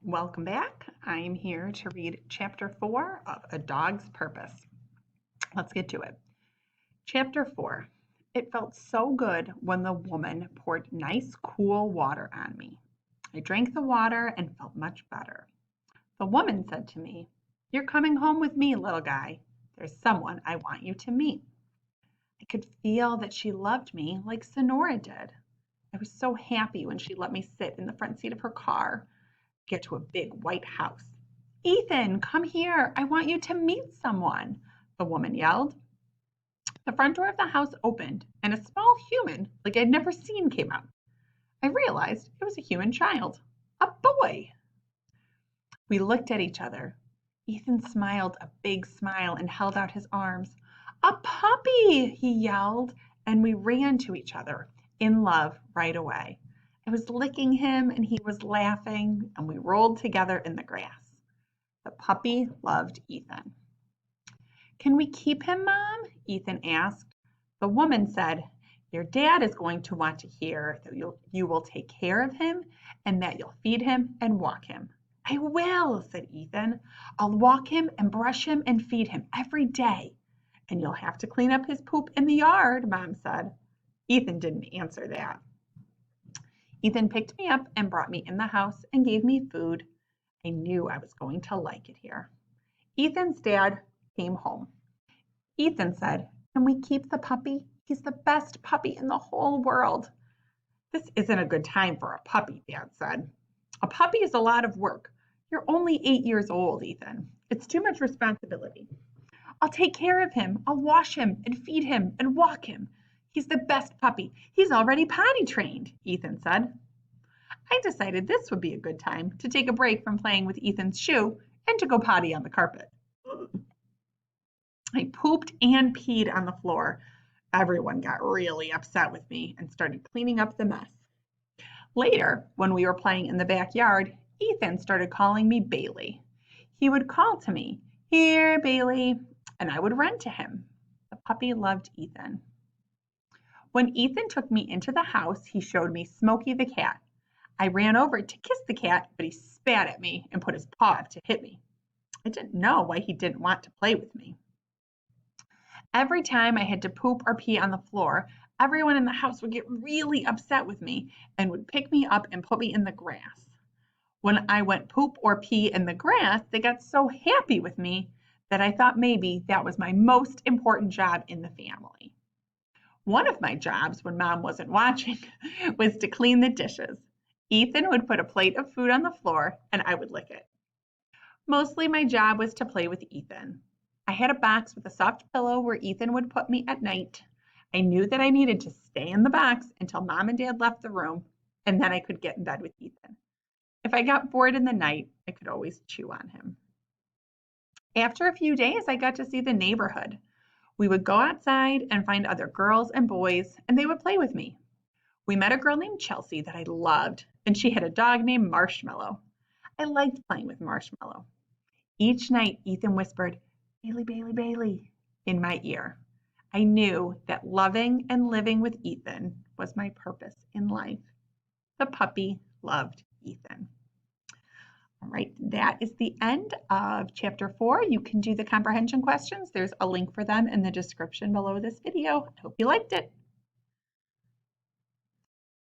Welcome back. I am here to read Chapter 4 of A Dog's Purpose. Let's get to it. Chapter 4. It felt so good when the woman poured nice, cool water on me. I drank the water and felt much better. The woman said to me, "You're coming home with me, little guy. There's someone I want you to meet." I could feel that she loved me like Sonora did. I was so happy when she let me sit in the front seat of her car, get to a big white house. "Ethan, come here. I want you to meet someone," the woman yelled. The front door of the house opened and a small human like I'd never seen came out. I realized it was a human child, a boy. We looked at each other. Ethan smiled a big smile and held out his arms. "A puppy!" he yelled, and we ran to each other in love right away. I was licking him and he was laughing, and we rolled together in the grass. The puppy loved Ethan. "Can we keep him, Mom?" Ethan asked. The woman said, "Your dad is going to want to hear that you will take care of him and that you'll feed him and walk him." "I will," said Ethan. "I'll walk him and brush him and feed him every day. And you'll have to clean up his poop in the yard," Mom said. Ethan didn't answer that. Ethan picked me up and brought me in the house and gave me food. I knew I was going to like it here. Ethan's dad came home. Ethan said, "Can we keep the puppy? He's the best puppy in the whole world." "This isn't a good time for a puppy," Dad said. "A puppy is a lot of work. You're only 8 years old, Ethan. It's too much responsibility." "I'll take care of him. I'll wash him and feed him and walk him. He's the best puppy. He's already potty trained," Ethan said. I decided this would be a good time to take a break from playing with Ethan's shoe and to go potty on the carpet. I pooped and peed on the floor. Everyone got really upset with me and started cleaning up the mess. Later, when we were playing in the backyard, Ethan started calling me Bailey. He would call to me, "Here, Bailey," and I would run to him. The puppy loved Ethan. When Ethan took me into the house, he showed me Smokey the cat. I ran over to kiss the cat, but he spat at me and put his paw up to hit me. I didn't know why he didn't want to play with me. Every time I had to poop or pee on the floor, everyone in the house would get really upset with me and would pick me up and put me in the grass. When I went poop or pee in the grass, they got so happy with me that I thought maybe that was my most important job in the family. One of my jobs when Mom wasn't watching was to clean the dishes. Ethan would put a plate of food on the floor and I would lick it. Mostly my job was to play with Ethan. I had a box with a soft pillow where Ethan would put me at night. I knew that I needed to stay in the box until Mom and Dad left the room, and then I could get in bed with Ethan. If I got bored in the night, I could always chew on him. After a few days, I got to see the neighborhood. We would go outside and find other girls and boys, and they would play with me. We met a girl named Chelsea that I loved, and she had a dog named Marshmallow. I liked playing with Marshmallow. Each night, Ethan whispered, "Bailey, Bailey, Bailey," in my ear. I knew that loving and living with Ethan was my purpose in life. The puppy loved Ethan. All right, that is the end of Chapter 4. You can do the comprehension questions. There's a link for them in the description below this video. I hope you liked it.